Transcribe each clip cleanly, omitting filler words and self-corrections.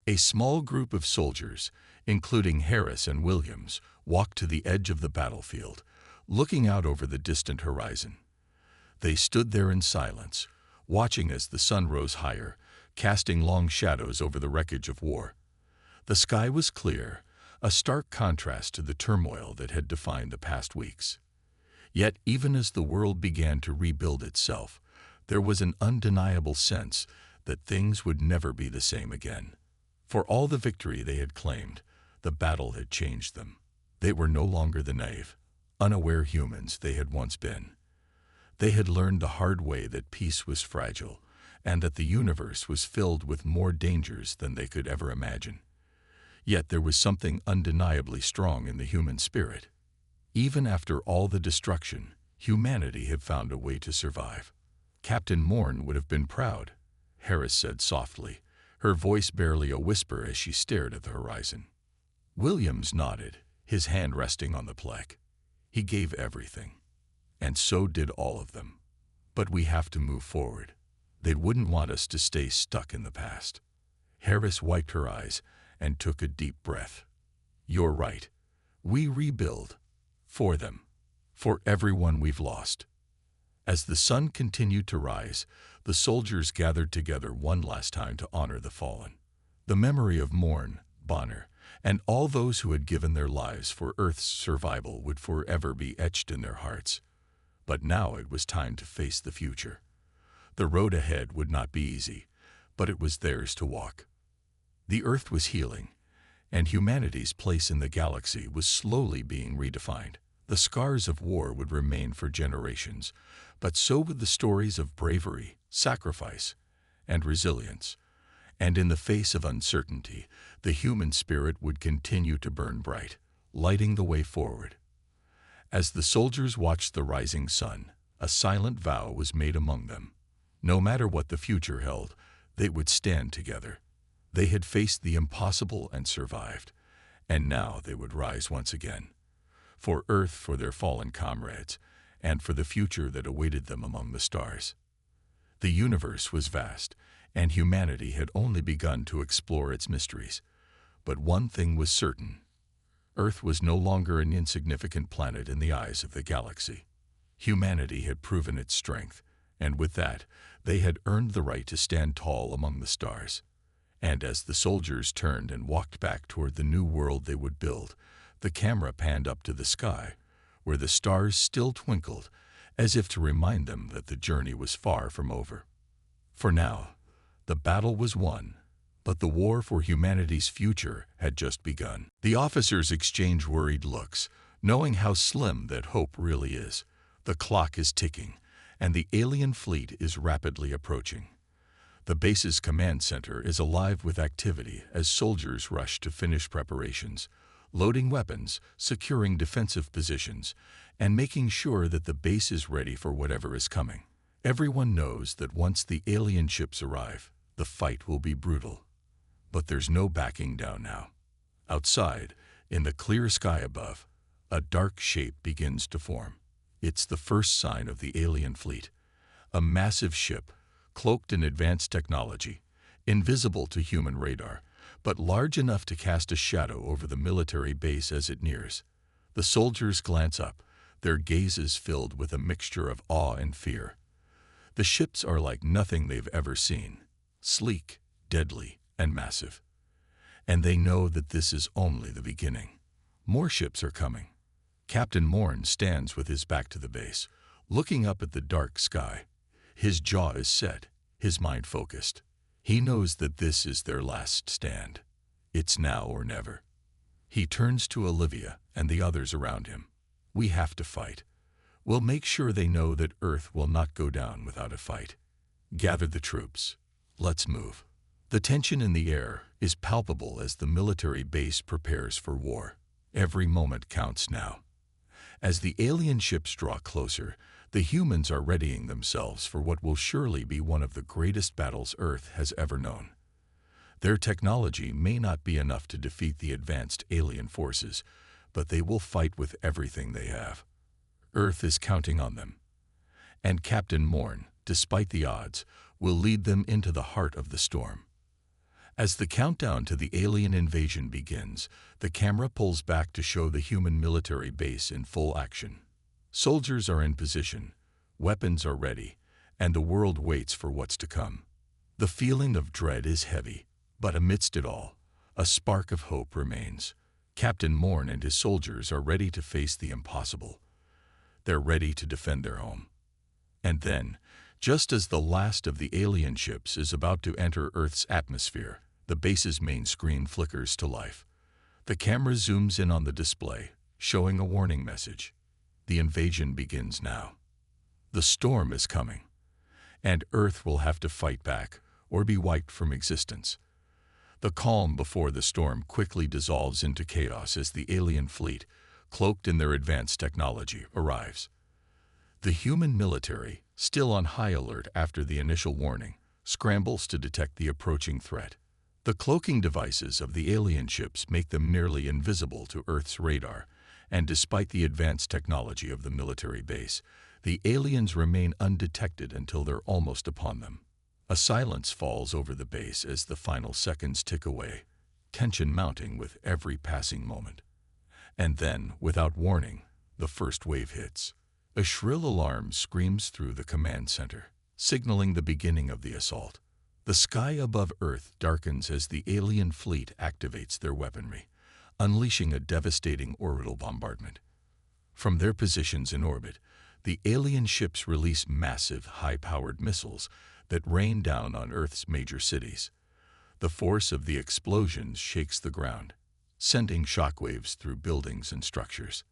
A small group of soldiers, including Harris and Williams, walked to the edge of the battlefield, looking out over the distant horizon. They stood there in silence, watching as the sun rose higher, casting long shadows over the wreckage of war. The sky was clear, a stark contrast to the turmoil that had defined the past weeks. Yet, even as the world began to rebuild itself, there was an undeniable sense that things would never be the same again. For all the victory they had claimed, the battle had changed them. They were no longer the naive, unaware humans they had once been. They had learned the hard way that peace was fragile, and that the universe was filled with more dangers than they could ever imagine. Yet there was something undeniably strong in the human spirit. Even after all the destruction, humanity had found a way to survive. Captain Morn would have been proud, Harris said softly, her voice barely a whisper as she stared at the horizon. Williams nodded, his hand resting on the plaque. He gave everything. And so did all of them. But we have to move forward. They wouldn't want us to stay stuck in the past. Harris wiped her eyes and took a deep breath. You're right. We rebuild. For them. For everyone we've lost. As the sun continued to rise, the soldiers gathered together one last time to honor the fallen. The memory of Morn, Bonner, and all those who had given their lives for Earth's survival would forever be etched in their hearts. But now it was time to face the future. The road ahead would not be easy, but it was theirs to walk. The Earth was healing, and humanity's place in the galaxy was slowly being redefined. The scars of war would remain for generations, but so would the stories of bravery, sacrifice, and resilience. And in the face of uncertainty, the human spirit would continue to burn bright, lighting the way forward. As the soldiers watched the rising sun, a silent vow was made among them. No matter what the future held, they would stand together. They had faced the impossible and survived, and now they would rise once again. For Earth, for their fallen comrades, and for the future that awaited them among the stars. The universe was vast, and humanity had only begun to explore its mysteries. But one thing was certain. Earth was no longer an insignificant planet in the eyes of the galaxy. Humanity had proven its strength, and with that, they had earned the right to stand tall among the stars. And as the soldiers turned and walked back toward the new world they would build, the camera panned up to the sky, where the stars still twinkled, as if to remind them that the journey was far from over. For now, the battle was won, but the war for humanity's future had just begun. The officers exchanged worried looks, knowing how slim that hope really is. The clock is ticking, and the alien fleet is rapidly approaching. The base's command center is alive with activity as soldiers rush to finish preparations, loading weapons, securing defensive positions, and making sure that the base is ready for whatever is coming. Everyone knows that once the alien ships arrive, the fight will be brutal. But there's no backing down now. Outside, in the clear sky above, a dark shape begins to form. It's the first sign of the alien fleet. A massive ship, cloaked in advanced technology, invisible to human radar, but large enough to cast a shadow over the military base as it nears. The soldiers glance up, their gazes filled with a mixture of awe and fear. The ships are like nothing they've ever seen, sleek, deadly, and massive. And they know that this is only the beginning. More ships are coming. Captain Morn stands with his back to the base, looking up at the dark sky. His jaw is set, his mind focused. He knows that this is their last stand. It's now or never. He turns to Olivia and the others around him. We have to fight. We'll make sure they know that Earth will not go down without a fight. Gather the troops. Let's move. The tension in the air is palpable as the military base prepares for war. Every moment counts now. As the alien ships draw closer, the humans are readying themselves for what will surely be one of the greatest battles Earth has ever known. Their technology may not be enough to defeat the advanced alien forces, but they will fight with everything they have. Earth is counting on them. And Captain Morn, despite the odds, will lead them into the heart of the storm. As the countdown to the alien invasion begins, the camera pulls back to show the human military base in full action. Soldiers are in position, weapons are ready, and the world waits for what's to come. The feeling of dread is heavy, but amidst it all, a spark of hope remains. Captain Morn and his soldiers are ready to face the impossible. They're ready to defend their home. And then, just as the last of the alien ships is about to enter Earth's atmosphere, the base's main screen flickers to life. The camera zooms in on the display, showing a warning message. The invasion begins now. The storm is coming, and Earth will have to fight back or be wiped from existence. The calm before the storm quickly dissolves into chaos as the alien fleet, cloaked in their advanced technology, arrives. The human military, still on high alert after the initial warning, scrambles to detect the approaching threat. The cloaking devices of the alien ships make them nearly invisible to Earth's radar, and despite the advanced technology of the military base, the aliens remain undetected until they're almost upon them. A silence falls over the base as the final seconds tick away, tension mounting with every passing moment. And then, without warning, the first wave hits. A shrill alarm screams through the command center, signaling the beginning of the assault. The sky above Earth darkens as the alien fleet activates their weaponry, unleashing a devastating orbital bombardment. From their positions in orbit, the alien ships release massive, high-powered missiles that rain down on Earth's major cities. The force of the explosions shakes the ground, sending shockwaves through buildings and structures.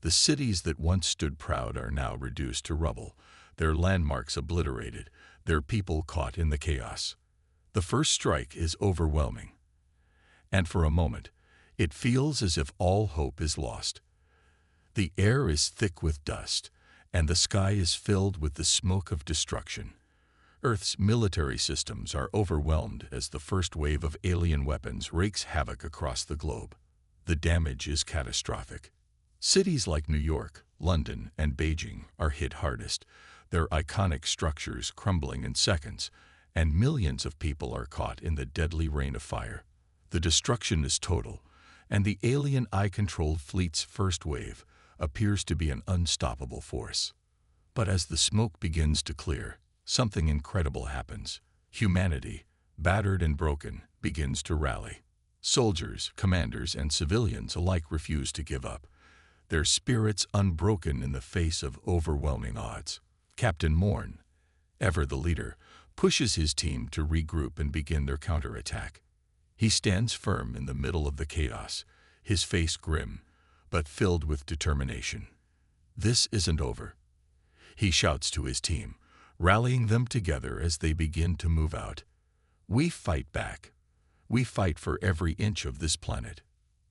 The cities that once stood proud are now reduced to rubble, their landmarks obliterated, their people caught in the chaos. The first strike is overwhelming, and for a moment, it feels as if all hope is lost. The air is thick with dust, and the sky is filled with the smoke of destruction. Earth's military systems are overwhelmed as the first wave of alien weapons wreaks havoc across the globe. The damage is catastrophic. Cities like New York, London, and Beijing are hit hardest, their iconic structures crumbling in seconds, and millions of people are caught in the deadly rain of fire. The destruction is total, and the alien eye-controlled fleet's first wave appears to be an unstoppable force. But as the smoke begins to clear, something incredible happens. Humanity, battered and broken, begins to rally. Soldiers, commanders, and civilians alike refuse to give up, their spirits unbroken in the face of overwhelming odds. Captain Morn, ever the leader, pushes his team to regroup and begin their counterattack. He stands firm in the middle of the chaos, his face grim, but filled with determination. This isn't over. He shouts to his team, rallying them together as they begin to move out. We fight back. We fight for every inch of this planet.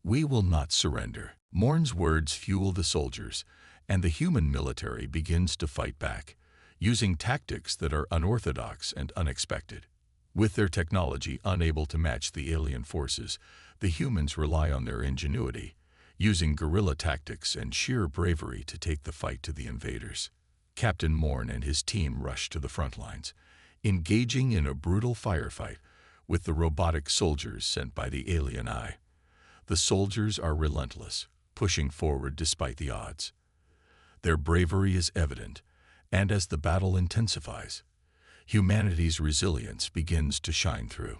We will not surrender. Morn's words fuel the soldiers, and the human military begins to fight back, using tactics that are unorthodox and unexpected. With their technology unable to match the alien forces, the humans rely on their ingenuity, using guerrilla tactics and sheer bravery to take the fight to the invaders. Captain Morn and his team rush to the front lines, engaging in a brutal firefight with the robotic soldiers sent by the alien eye. The soldiers are relentless, pushing forward despite the odds. Their bravery is evident, and as the battle intensifies, humanity's resilience begins to shine through.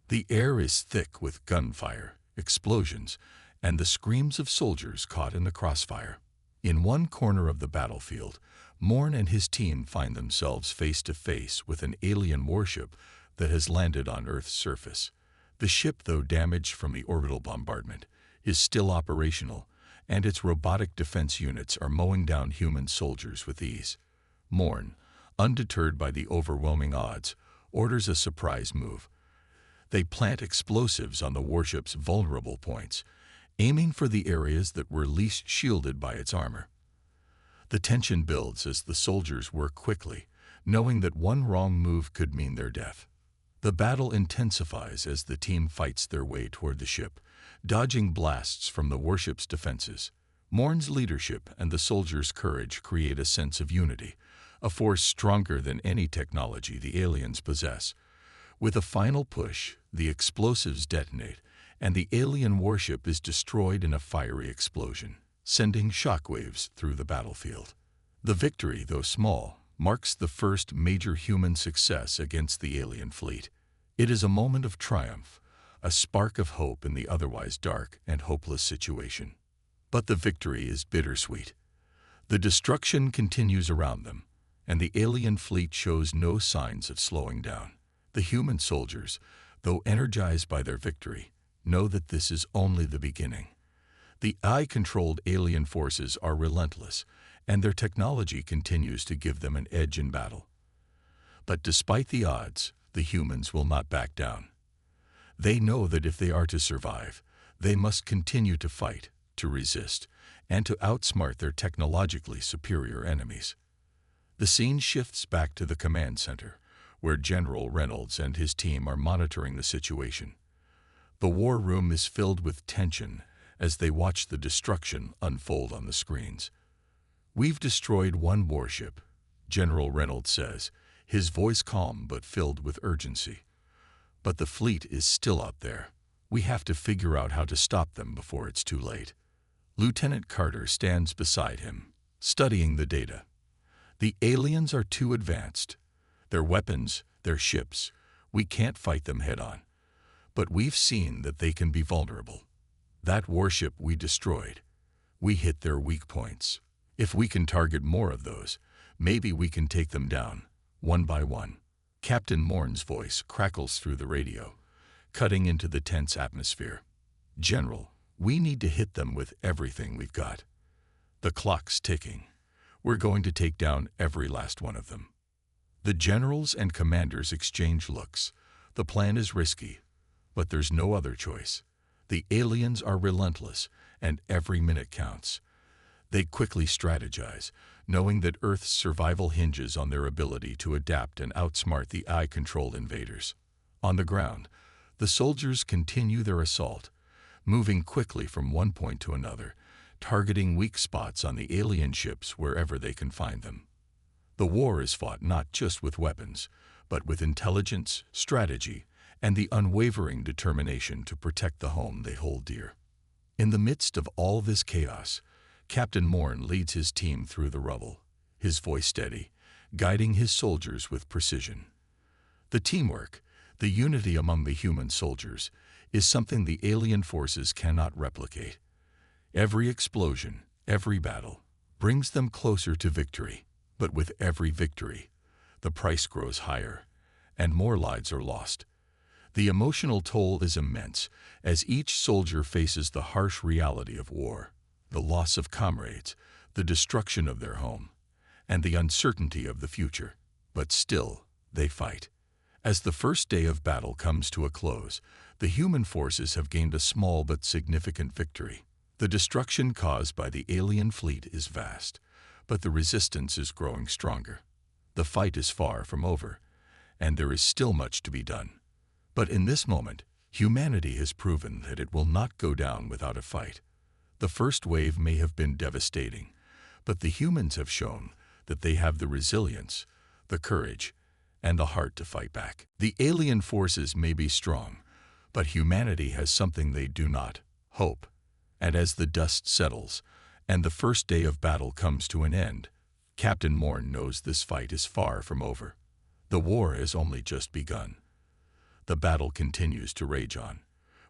The air is thick with gunfire, explosions, and the screams of soldiers caught in the crossfire. In one corner of the battlefield, Morn and his team find themselves face to face with an alien warship that has landed on Earth's surface. The ship, though damaged from the orbital bombardment, is still operational, and its robotic defense units are mowing down human soldiers with ease. Morn, undeterred by the overwhelming odds, orders a surprise move. They plant explosives on the warship's vulnerable points, aiming for the areas that were least shielded by its armor. The tension builds as the soldiers work quickly, knowing that one wrong move could mean their death. The battle intensifies as the team fights their way toward the ship, dodging blasts from the warship's defenses. Morn's leadership and the soldiers' courage create a sense of unity, a force stronger than any technology the aliens possess. With a final push, the explosives detonate, and the alien warship is destroyed in a fiery explosion, sending shockwaves through the battlefield. The victory, though small, marks the first major human success against the alien fleet. It is a moment of triumph, a spark of hope in the otherwise dark and hopeless situation. But the victory is bittersweet. The destruction continues around them, and the alien fleet shows no signs of slowing down. The human soldiers, though energized by their victory, know that this is only the beginning. The AI-controlled alien forces are relentless, and their technology continues to give them an edge in battle. But despite the odds, the humans will not back down. They know that if they are to survive, they must continue to fight, to resist, and to outsmart their technologically superior enemies. The scene shifts back to the command center, where General Reynolds and his team are monitoring the situation. The war room is filled with tension as they watch the destruction unfold on the screens. "We've destroyed one warship," General Reynolds says, his voice calm but filled with urgency. "But the fleet is still out there. We have to figure out how to stop them before it's too late." Lieutenant Carter stands beside him, studying the data. "The aliens are too advanced. Their weapons, their ships, we can't fight them head-on. But we've seen that they can be vulnerable. That warship we destroyed, we hit their weak points. If we can target more of those, maybe we can take them down, one by one." Captain Morn's voice crackles through the radio, cutting into the tense atmosphere. "General, we need to hit them with everything we've got. The clock's ticking. We're going to take down every last one of them." The generals and commanders exchange looks. The plan is risky, but there's no other choice. The aliens are relentless, and every minute counts. They quickly strategize, knowing that Earth's survival hinges on their ability to adapt and outsmart the AI-controlled invaders. On the ground, the soldiers continue their assault, moving quickly from one point to another, targeting weak spots on the alien ships wherever they can find them. The war is fought not just with weapons, but with intelligence, strategy, and the unwavering determination to protect the home they hold dear. In the midst of all this chaos, Captain Morn leads his team through the rubble, his voice steady, guiding his soldiers with precision. The teamwork, the unity among the human soldiers, is something the alien forces cannot replicate. Every explosion, every battle, brings them closer to victory. But with every victory, the price grows higher, and more lives are lost. The emotional toll is immense as each soldier faces the harsh reality of war, the loss of comrades, the destruction of their home, and the uncertainty of the future. But still, they fight. As the first day of battle comes to a close, the human forces have gained a small but significant victory. The destruction caused by the alien fleet is vast, but the resistance is growing stronger. The fight is far from over, and there is still much to be done. But in this moment, humanity has proven that it will not go down without a fight. The first wave may have been devastating, but the humans have shown that they have the resilience, the courage, and the heart to fight back. The alien forces may be strong, but humanity has something they do not: hope. And as the dust settles, and the first day of battle comes to an end, Captain Morn knows this fight is far from over. The war has only just begun. The battle continues to rage on,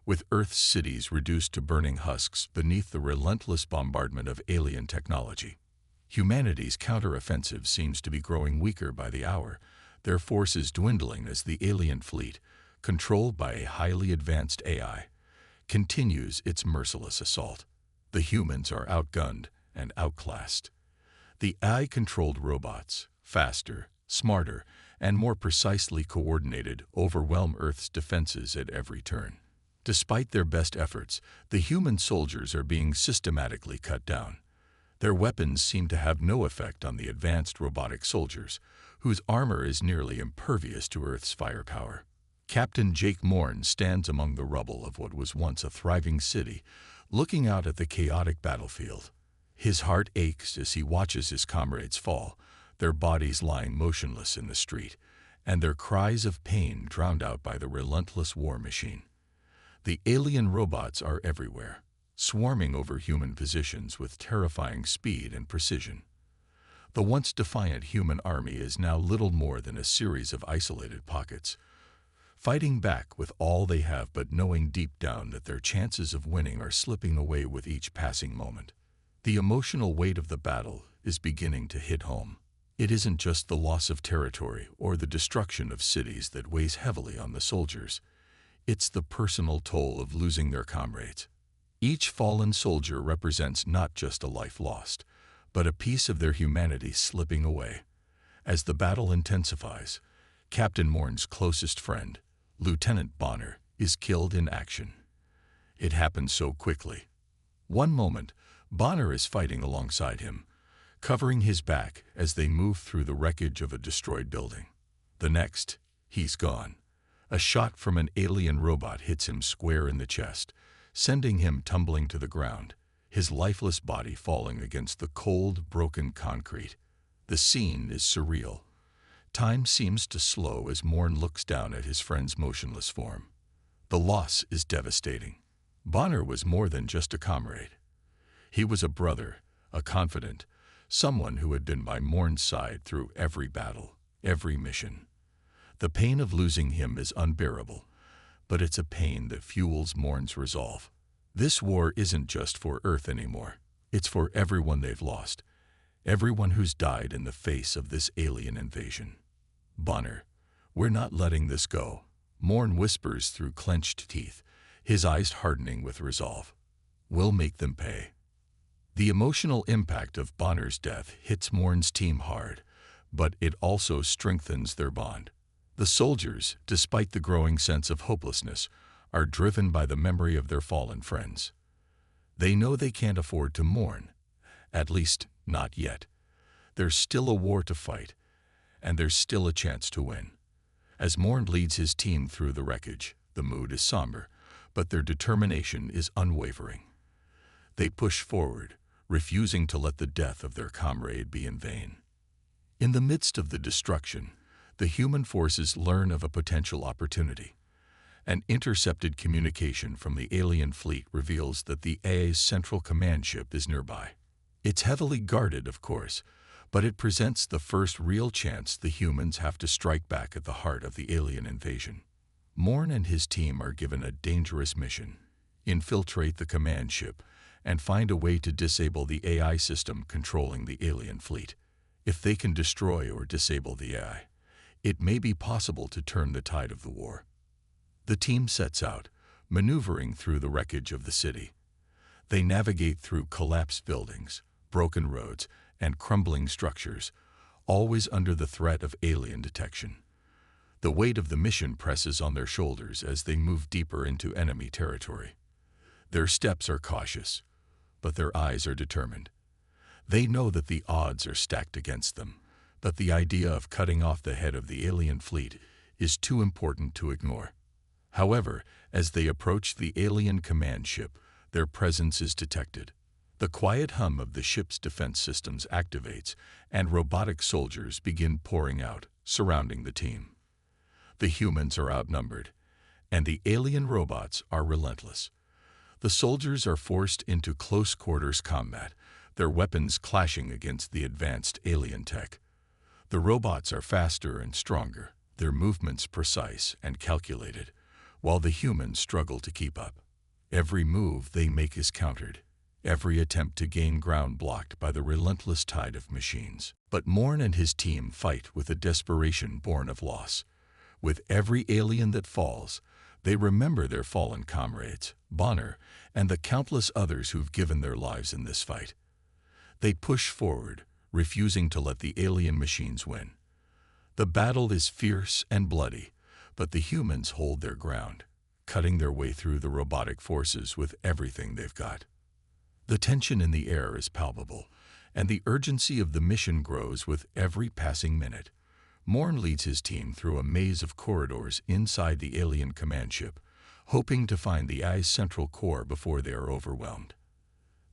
with Earth's cities reduced to burning husks beneath the relentless bombardment of alien technology. Humanity's counteroffensive seems to be growing weaker by the hour, their forces dwindling as the alien fleet, controlled by a highly advanced AI, continues its merciless assault. The humans are outgunned and outclassed. The AI-controlled robots, faster, smarter, and more precisely coordinated, overwhelm Earth's defenses at every turn. Despite their best efforts, the human soldiers are being systematically cut down. Their weapons seem to have no effect on the advanced robotic soldiers, whose armor is nearly impervious to Earth's firepower. Captain Jake Morn stands among the rubble of what was once a thriving city, looking out at the chaotic battlefield. His heart aches as he watches his comrades fall, their bodies lying motionless in the street, and their cries of pain drowned out by the relentless war machine. The alien robots are everywhere, swarming over human positions with terrifying speed and precision. The once defiant human army is now little more than a series of isolated pockets, fighting back with all they have but knowing deep down that their chances of winning are slipping away with each passing moment. The emotional weight of the battle is beginning to hit home. It isn't just the loss of territory or the destruction of cities that weighs heavily on the soldiers. It's the personal toll of losing their comrades. Each fallen soldier represents not just a life lost, but a piece of their humanity slipping away. As the battle intensifies, Captain Morn's closest friend, Lieutenant Bonner, is killed in action. It happens so quickly. One moment, Bonner is fighting alongside him, covering his back as they move through the wreckage of a destroyed building. The next, he's gone. A shot from an alien robot hits him square in the chest, sending him tumbling to the ground, his lifeless body falling against the cold, broken concrete. The scene is surreal. Time seems to slow as Morn looks down at his friend's motionless form. The loss is devastating. Bonner was more than just a comrade. He was a brother, a confidant, someone who had been by Morn's side through every battle, every mission. The pain of losing him is unbearable, but it's a pain that fuels Morn's resolve. This war isn't just for Earth anymore. It's for everyone they've lost, everyone who's died in the face of this alien invasion. Bonner, we're not letting this go, Morn whispers through clenched teeth, his eyes hardening with resolve. We'll make them pay. The emotional impact of Bonner's death hits Morn's team hard, but it also strengthens their bond. The soldiers, despite the growing sense of hopelessness, are driven by the memory of their fallen friends. They know they can't afford to mourn, at least not yet. There's still a war to fight, and there's still a chance to win. As Morn leads his team through the wreckage, the mood is somber, but their determination is unwavering. They push forward, refusing to let the death of their comrade be in vain. In the midst of the destruction, the human forces learn of a potential opportunity. An intercepted communication from the alien fleet reveals that the AI's central command ship is nearby. It's heavily guarded, of course, but it presents the first real chance the humans have to strike back at the heart of the alien invasion. Morn and his team are given a dangerous mission: infiltrate the command ship and find a way to disable the AI system controlling the alien fleet. If they can destroy or disable the AI, it may be possible to turn the tide of the war. The team sets out, maneuvering through the wreckage of the city. They navigate through collapsed buildings, broken roads, and crumbling structures, always under the threat of alien detection. The weight of the mission presses on their shoulders as they move deeper into enemy territory. Their steps are cautious, but their eyes are determined. They know that the odds are stacked against them, but the idea of cutting off the head of the alien fleet is too important to ignore. However, as they approach the alien command ship, their presence is detected. The quiet hum of the ship's defense systems activates, and robotic soldiers begin pouring out, surrounding the team. The humans are outnumbered, and the alien robots are relentless. The soldiers are forced into close-quarters combat, their weapons clashing against the advanced alien tech. The robots are faster and stronger, their movements precise and calculated, while the humans struggle to keep up. Every move they make is countered, every attempt to gain ground blocked by the relentless tide of machines. But Morn and his team fight with a desperation born of loss. With every alien that falls, they remember their fallen comrades, Bonner, and the countless others who've given their lives in this fight. They push forward, refusing to let the alien machines win. The battle is fierce and bloody, but the humans hold their ground, cutting their way through the robotic forces with everything they've got. The tension in the air is palpable, and the urgency of the mission grows with every passing minute. Morn leads his team through a maze of corridors inside the alien command ship, hoping to find the AI's central core before they are overwhelmed.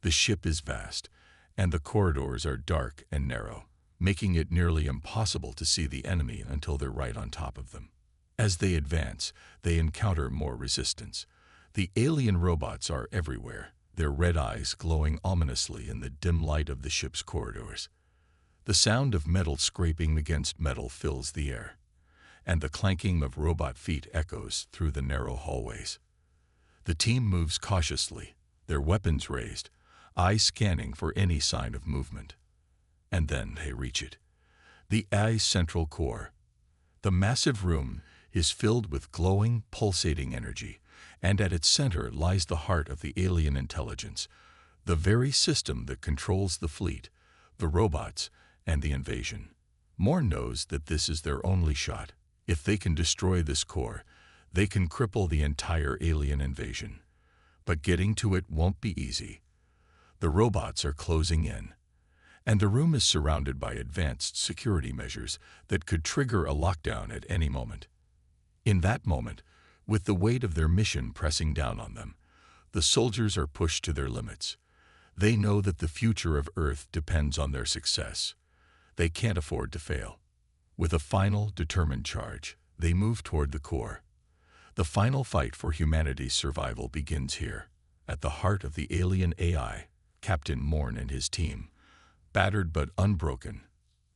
The ship is vast, and the corridors are dark and narrow, making it nearly impossible to see the enemy until they're right on top of them. As they advance, they encounter more resistance. The alien robots are everywhere, their red eyes glowing ominously in the dim light of the ship's corridors. The sound of metal scraping against metal fills the air, and the clanking of robot feet echoes through the narrow hallways. The team moves cautiously, their weapons raised, eyes scanning for any sign of movement. And then they reach it. The AI's central core. The massive room is filled with glowing, pulsating energy, and at its center lies the heart of the alien intelligence, the very system that controls the fleet, the robots, and the invasion. Morn knows that this is their only shot. If they can destroy this core, they can cripple the entire alien invasion. But getting to it won't be easy. The robots are closing in, and the room is surrounded by advanced security measures that could trigger a lockdown at any moment. In that moment, with the weight of their mission pressing down on them, the soldiers are pushed to their limits. They know that the future of Earth depends on their success. They can't afford to fail. With a final, determined charge, they move toward the core. The final fight for humanity's survival begins here, at the heart of the alien AI. Captain Morn and his team, battered but unbroken,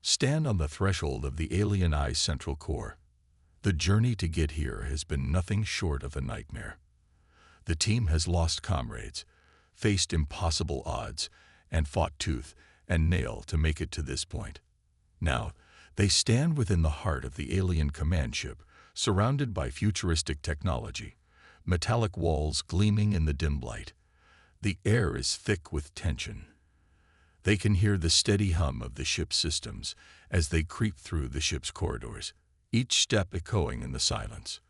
stand on the threshold of the alien AI's central core. The journey to get here has been nothing short of a nightmare. The team has lost comrades, faced impossible odds, and fought tooth and nail to make it to this point. Now, they stand within the heart of the alien command ship, surrounded by futuristic technology, metallic walls gleaming in the dim light. The air is thick with tension. They can hear the steady hum of the ship's systems as they creep through the ship's corridors, each step echoing in the silence.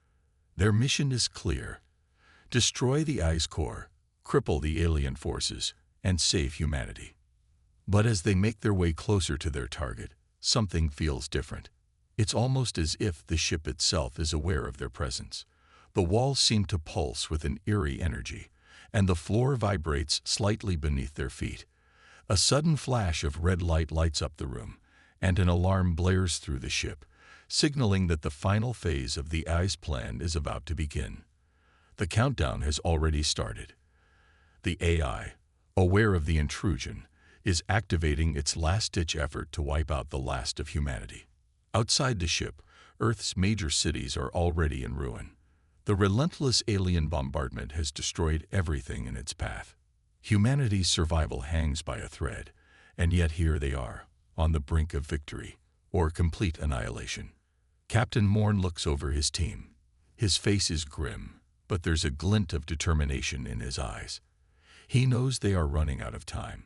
Their mission is clear: destroy the AI's core, cripple the alien forces, and save humanity. But as they make their way closer to their target, something feels different. It's almost as if the ship itself is aware of their presence. The walls seem to pulse with an eerie energy, and the floor vibrates slightly beneath their feet. A sudden flash of red light lights up the room, and an alarm blares through the ship, signaling that the final phase of the AI's plan is about to begin. The countdown has already started. The AI, aware of the intrusion, is activating its last-ditch effort to wipe out the last of humanity. Outside the ship, Earth's major cities are already in ruin. The relentless alien bombardment has destroyed everything in its path. Humanity's survival hangs by a thread, and yet here they are, on the brink of victory, or complete annihilation. Captain Morn looks over his team. His face is grim, but there's a glint of determination in his eyes. He knows they are running out of time.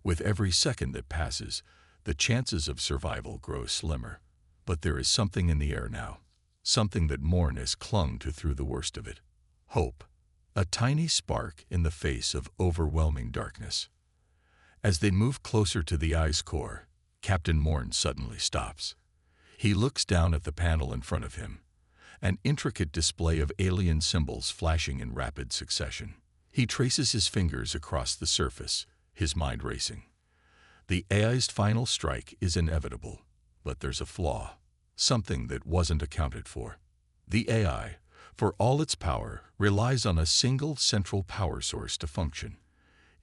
With every second that passes, the chances of survival grow slimmer. But there is something in the air now. Something that Morn has clung to through the worst of it. Hope. A tiny spark in the face of overwhelming darkness. As they move closer to the AI's core, Captain Morn suddenly stops. He looks down at the panel in front of him, an intricate display of alien symbols flashing in rapid succession. He traces his fingers across the surface, his mind racing. The AI's final strike is inevitable, but there's a flaw. Something that wasn't accounted for. The AI, for all its power, relies on a single central power source to function.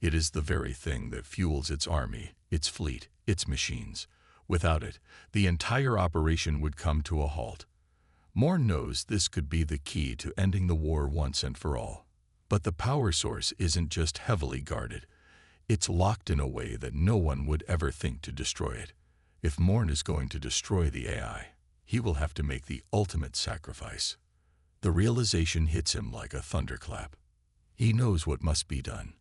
It is the very thing that fuels its army, its fleet, its machines. Without it, the entire operation would come to a halt. Morn knows this could be the key to ending the war once and for all. But the power source isn't just heavily guarded. It's locked in a way that no one would ever think to destroy it. If Morn is going to destroy the AI, he will have to make the ultimate sacrifice. The realization hits him like a thunderclap. He knows what must be done.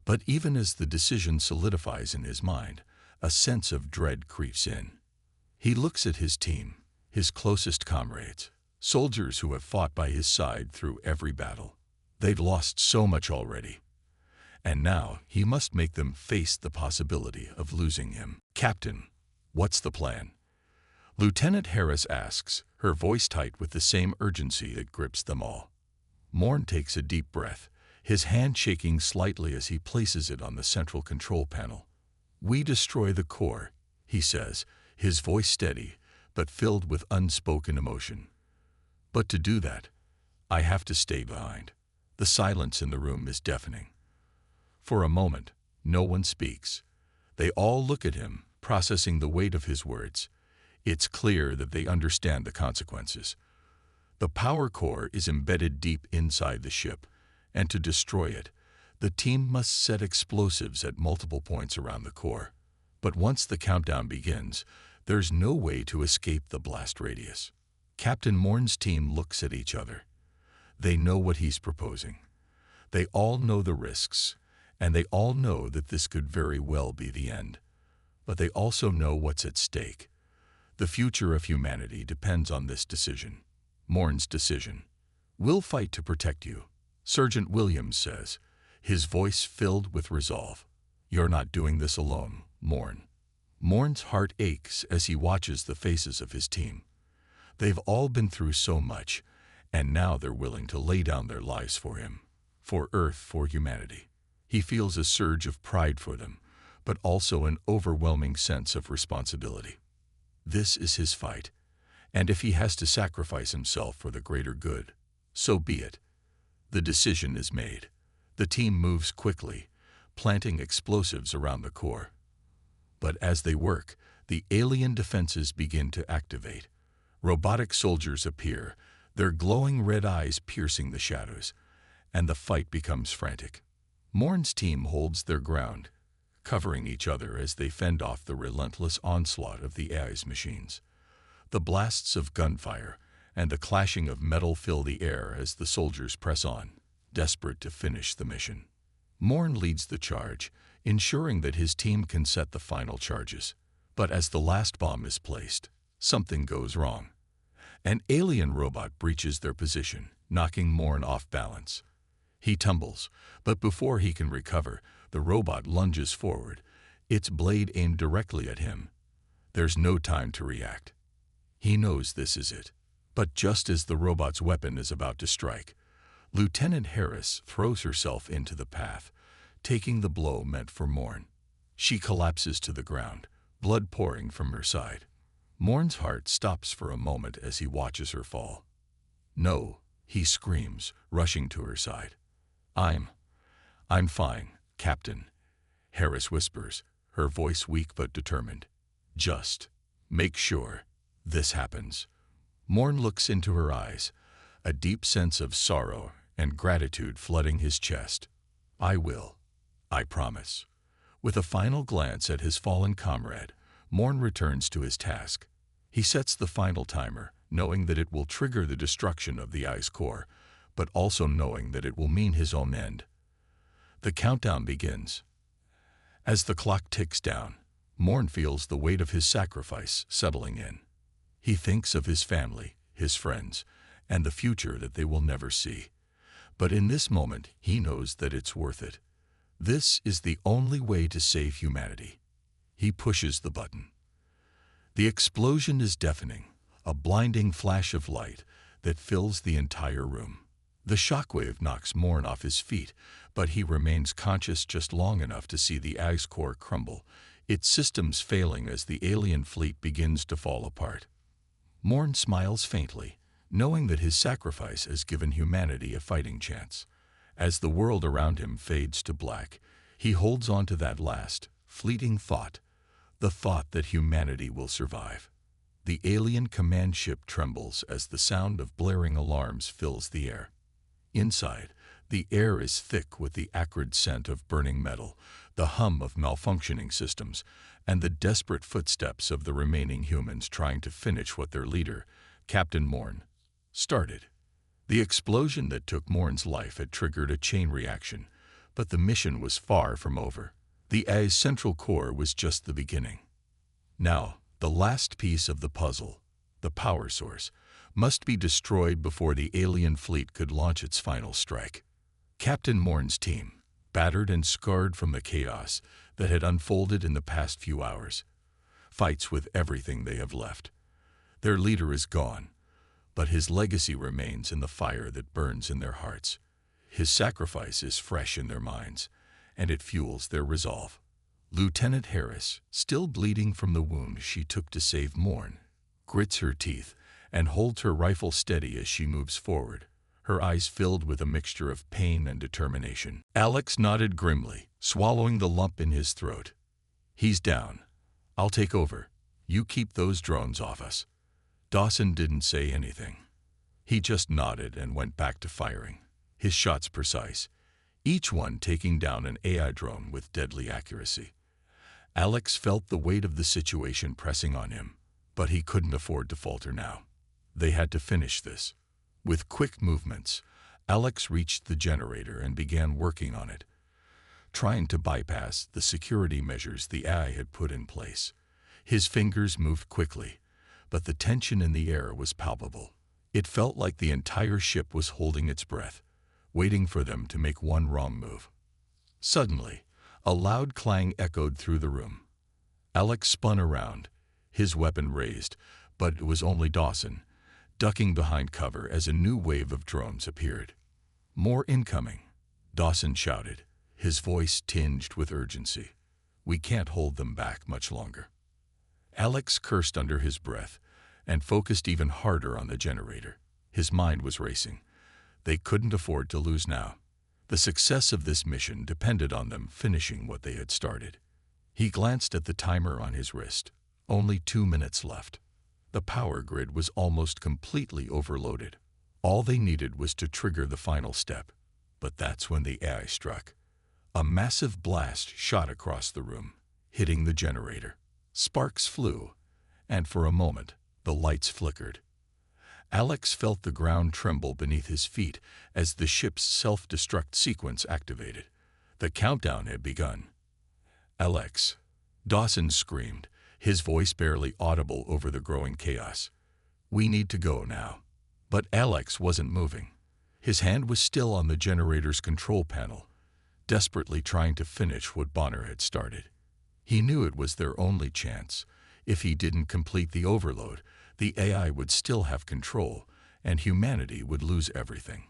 But even as the decision solidifies in his mind, a sense of dread creeps in. He looks at his team, his closest comrades, soldiers who have fought by his side through every battle. They've lost so much already. And now he must make them face the possibility of losing him. Captain, what's the plan? Lieutenant Harris asks, her voice tight with the same urgency that grips them all. Morn takes a deep breath, his hand shaking slightly as he places it on the central control panel. We destroy the core, he says, his voice steady, but filled with unspoken emotion. But to do that, I have to stay behind. The silence in the room is deafening. For a moment, no one speaks. They all look at him, processing the weight of his words. It's clear that they understand the consequences. The power core is embedded deep inside the ship, and to destroy it, the team must set explosives at multiple points around the core. But once the countdown begins, there's no way to escape the blast radius. Captain Morn's team looks at each other. They know what he's proposing. They all know the risks, and they all know that this could very well be the end. But they also know what's at stake. The future of humanity depends on this decision. Morn's decision. "We'll fight to protect you," Sergeant Williams says, his voice filled with resolve. "You're not doing this alone, Morn." Morn's heart aches as he watches the faces of his team. They've all been through so much, and now they're willing to lay down their lives for him, for Earth, for humanity. He feels a surge of pride for them, but also an overwhelming sense of responsibility. This is his fight, and if he has to sacrifice himself for the greater good, so be it. The decision is made. The team moves quickly, planting explosives around the core. But as they work, the alien defenses begin to activate. Robotic soldiers appear, their glowing red eyes piercing the shadows, and the fight becomes frantic. Morn's team holds their ground, covering each other as they fend off the relentless onslaught of the AI's machines. The blasts of gunfire and the clashing of metal fill the air as the soldiers press on, desperate to finish the mission. Morn leads the charge, ensuring that his team can set the final charges. But as the last bomb is placed, something goes wrong. An alien robot breaches their position, knocking Morn off balance. He tumbles, but before he can recover, the robot lunges forward, its blade aimed directly at him. There's no time to react. He knows this is it. But just as the robot's weapon is about to strike, Lieutenant Harris throws herself into the path, taking the blow meant for Morn. She collapses to the ground, blood pouring from her side. Morn's heart stops for a moment as he watches her fall. "No," he screams, rushing to her side. I'm fine, Captain," Harris whispers, her voice weak but determined. "Just make sure this happens." Morn looks into her eyes, a deep sense of sorrow and gratitude flooding his chest. "I will. I promise." With a final glance at his fallen comrade, Morn returns to his task. He sets the final timer, knowing that it will trigger the destruction of the ice core, but also knowing that it will mean his own end. The countdown begins. As the clock ticks down, Morn feels the weight of his sacrifice settling in. He thinks of his family, his friends, and the future that they will never see. But in this moment, he knows that it's worth it. This is the only way to save humanity. He pushes the button. The explosion is deafening, a blinding flash of light that fills the entire room. The shockwave knocks Morn off his feet, but he remains conscious just long enough to see the ice core crumble, its systems failing as the alien fleet begins to fall apart. Morn smiles faintly, knowing that his sacrifice has given humanity a fighting chance. As the world around him fades to black, he holds on to that last, fleeting thought, the thought that humanity will survive. The alien command ship trembles as the sound of blaring alarms fills the air. Inside, the air is thick with the acrid scent of burning metal, the hum of malfunctioning systems, and the desperate footsteps of the remaining humans trying to finish what their leader, Captain Morn, started. The explosion that took Morn's life had triggered a chain reaction, but the mission was far from over. The AI's central core was just the beginning. Now, the last piece of the puzzle, the power source, must be destroyed before the alien fleet could launch its final strike. Captain Morn's team, battered and scarred from the chaos that had unfolded in the past few hours, fights with everything they have left. Their leader is gone, but his legacy remains in the fire that burns in their hearts. His sacrifice is fresh in their minds, and it fuels their resolve. Lieutenant Harris, still bleeding from the wound she took to save Morn, grits her teeth and holds her rifle steady as she moves forward, her eyes filled with a mixture of pain and determination. Alex nodded grimly, swallowing the lump in his throat. "He's down. I'll take over. You keep those drones off us." Dawson didn't say anything. He just nodded and went back to firing, his shots precise, each one taking down an AI drone with deadly accuracy. Alex felt the weight of the situation pressing on him, but he couldn't afford to falter now. They had to finish this. With quick movements, Alex reached the generator and began working on it, trying to bypass the security measures the AI had put in place. His fingers moved quickly, but the tension in the air was palpable. It felt like the entire ship was holding its breath, waiting for them to make one wrong move. Suddenly, a loud clang echoed through the room. Alex spun around, his weapon raised, but it was only Dawson, ducking behind cover as a new wave of drones appeared. "More incoming," Dawson shouted, his voice tinged with urgency. "We can't hold them back much longer." Alex cursed under his breath and focused even harder on the generator. His mind was racing. They couldn't afford to lose now. The success of this mission depended on them finishing what they had started. He glanced at the timer on his wrist. Only 2 minutes left. The power grid was almost completely overloaded. All they needed was to trigger the final step. But that's when the AI struck. A massive blast shot across the room, hitting the generator. Sparks flew, and for a moment, the lights flickered. Alex felt the ground tremble beneath his feet as the ship's self-destruct sequence activated. The countdown had begun. "Alex," Dawson screamed, his voice barely audible over the growing chaos. "We need to go now." But Alex wasn't moving. His hand was still on the generator's control panel, desperately trying to finish what Bonner had started. He knew it was their only chance. If he didn't complete the overload, the AI would still have control, and humanity would lose everything.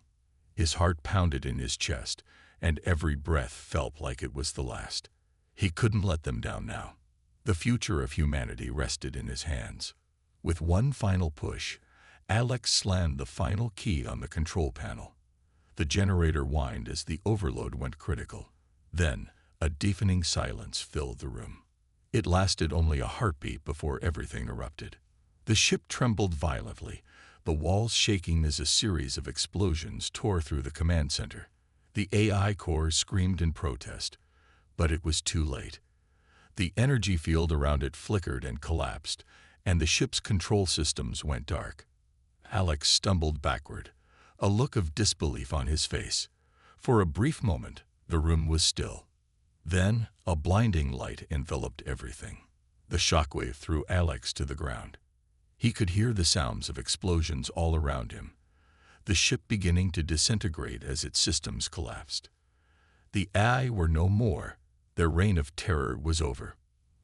His heart pounded in his chest, and every breath felt like it was the last. He couldn't let them down now. The future of humanity rested in his hands. With one final push, Alex slammed the final key on the control panel. The generator whined as the overload went critical. Then, a deafening silence filled the room. It lasted only a heartbeat before everything erupted. The ship trembled violently, the walls shaking as a series of explosions tore through the command center. The AI core screamed in protest, but it was too late. The energy field around it flickered and collapsed, and the ship's control systems went dark. Alex stumbled backward, a look of disbelief on his face. For a brief moment, the room was still. Then, a blinding light enveloped everything. The shockwave threw Alex to the ground. He could hear the sounds of explosions all around him, the ship beginning to disintegrate as its systems collapsed. The AI were no more. Their reign of terror was over.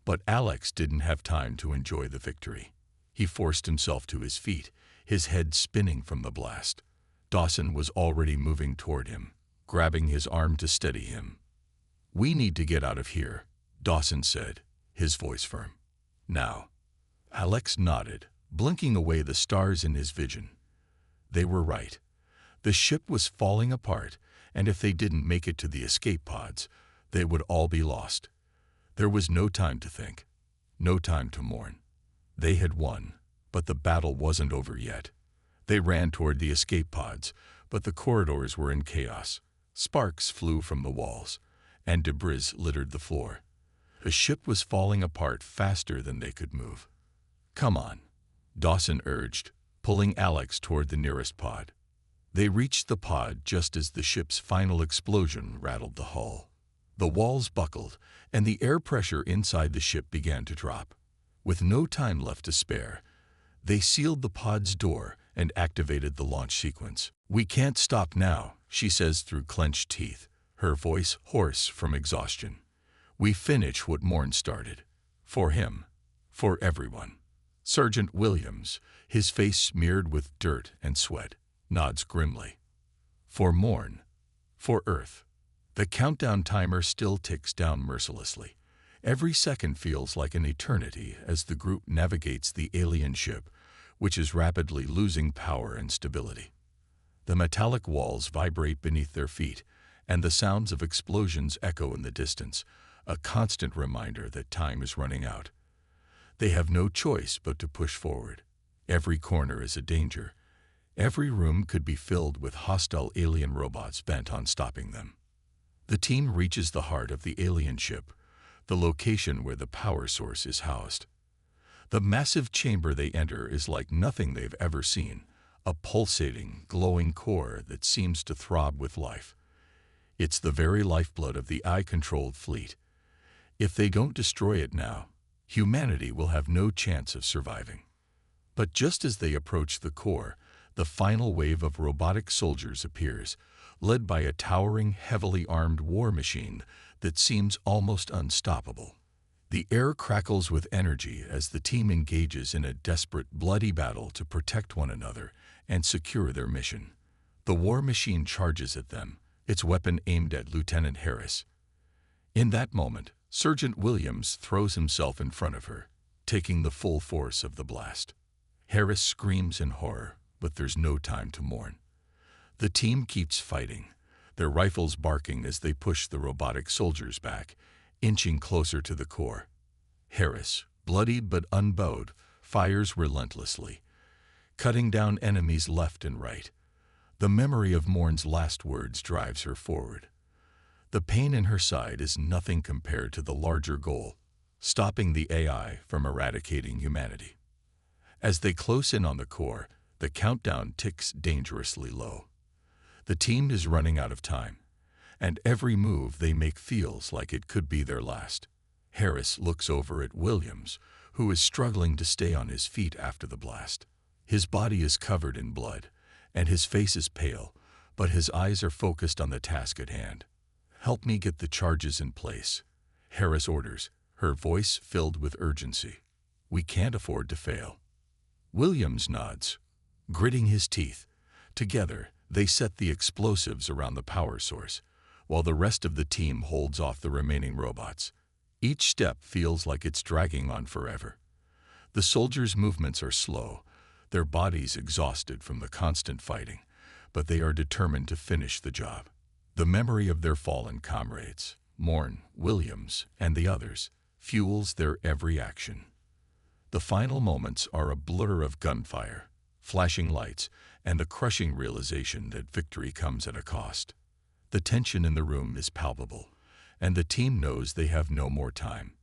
But Alex didn't have time to enjoy the victory. He forced himself to his feet, his head spinning from the blast. Dawson was already moving toward him, grabbing his arm to steady him. "We need to get out of here," Dawson said, his voice firm. "Now." Alex nodded, blinking away the stars in his vision. They were right. The ship was falling apart, and if they didn't make it to the escape pods, they would all be lost. There was no time to think, no time to mourn. They had won, but the battle wasn't over yet. They ran toward the escape pods, but the corridors were in chaos. Sparks flew from the walls, and debris littered the floor. The ship was falling apart faster than they could move. "Come on," Dawson urged, pulling Alex toward the nearest pod. They reached the pod just as the ship's final explosion rattled the hull. The walls buckled, and the air pressure inside the ship began to drop. With no time left to spare, they sealed the pod's door and activated the launch sequence. "We can't stop now," she says through clenched teeth, her voice hoarse from exhaustion. "We finish what Morn started. For him. For everyone." Sergeant Williams, his face smeared with dirt and sweat, nods grimly. "For Morn. For Earth." The countdown timer still ticks down mercilessly, Every second feels like an eternity as the group navigates the alien ship, which is rapidly losing power and stability. The metallic walls vibrate beneath their feet, and the sounds of explosions echo in the distance, a constant reminder that time is running out. They have no choice but to push forward. Every corner is a danger. Every room could be filled with hostile alien robots bent on stopping them. The team reaches the heart of the alien ship, the location where the power source is housed. The massive chamber they enter is like nothing they've ever seen, a pulsating, glowing core that seems to throb with life. It's the very lifeblood of the AI-controlled fleet. If they don't destroy it now, humanity will have no chance of surviving. But just as they approach the core, the final wave of robotic soldiers appears, led by a towering, heavily armed war machine that seems almost unstoppable. The air crackles with energy as the team engages in a desperate, bloody battle to protect one another and secure their mission. The war machine charges at them, its weapon aimed at Lieutenant Harris. In that moment, Sergeant Williams throws himself in front of her, taking the full force of the blast. Harris screams in horror, but there's no time to mourn. The team keeps fighting, their rifles barking as they push the robotic soldiers back, inching closer to the core. Harris, bloodied but unbowed, fires relentlessly, cutting down enemies left and right. The memory of Morn's last words drives her forward. The pain in her side is nothing compared to the larger goal, stopping the AI from eradicating humanity. As they close in on the core, the countdown ticks dangerously low. The team is running out of time, and every move they make feels like it could be their last. Harris looks over at Williams, who is struggling to stay on his feet after the blast. His body is covered in blood, and his face is pale, but his eyes are focused on the task at hand. "Help me get the charges in place," Harris orders, her voice filled with urgency. "We can't afford to fail." Williams nods, gritting his teeth. Together, they set the explosives around the power source, while the rest of the team holds off the remaining robots. Each step feels like it's dragging on forever. The soldiers' movements are slow, their bodies exhausted from the constant fighting, but they are determined to finish the job. The memory of their fallen comrades, Morn, Williams, and the others, fuels their every action. The final moments are a blur of gunfire, flashing lights, and the crushing realization that victory comes at a cost. The tension in the room is palpable, and the team knows they have no more time.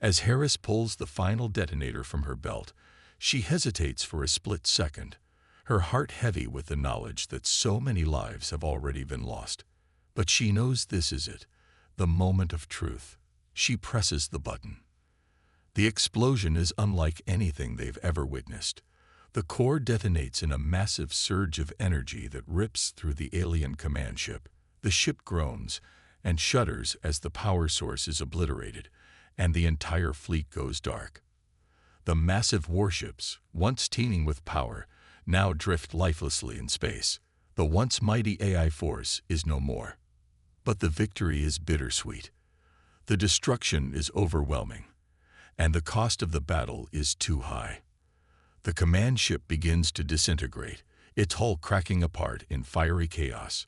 As Harris pulls the final detonator from her belt, she hesitates for a split second, her heart heavy with the knowledge that so many lives have already been lost. But she knows this is it, the moment of truth. She presses the button. The explosion is unlike anything they've ever witnessed. The core detonates in a massive surge of energy that rips through the alien command ship. The ship groans and shudders as the power source is obliterated, and the entire fleet goes dark. The massive warships, once teeming with power, now drift lifelessly in space. The once mighty AI force is no more. But the victory is bittersweet. The destruction is overwhelming, and the cost of the battle is too high. The command ship begins to disintegrate, its hull cracking apart in fiery chaos.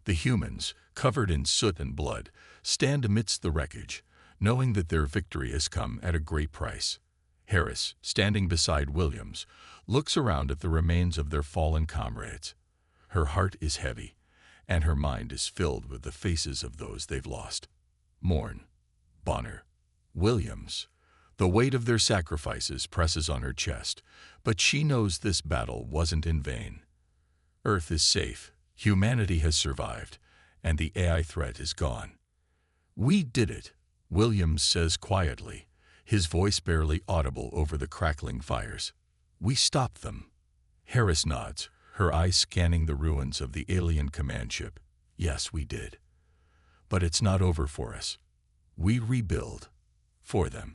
The humans, covered in soot and blood, stand amidst the wreckage, knowing that their victory has come at a great price. Harris, standing beside Williams, looks around at the remains of their fallen comrades. Her heart is heavy, and her mind is filled with the faces of those they've lost. Morn, Bonner, Williams. The weight of their sacrifices presses on her chest, but she knows this battle wasn't in vain. Earth is safe, humanity has survived, and the AI threat is gone. "We did it," Williams says quietly, his voice barely audible over the crackling fires. "We stopped them." Harris nods, her eyes scanning the ruins of the alien command ship. "Yes, we did. But it's not over for us. We rebuild for them."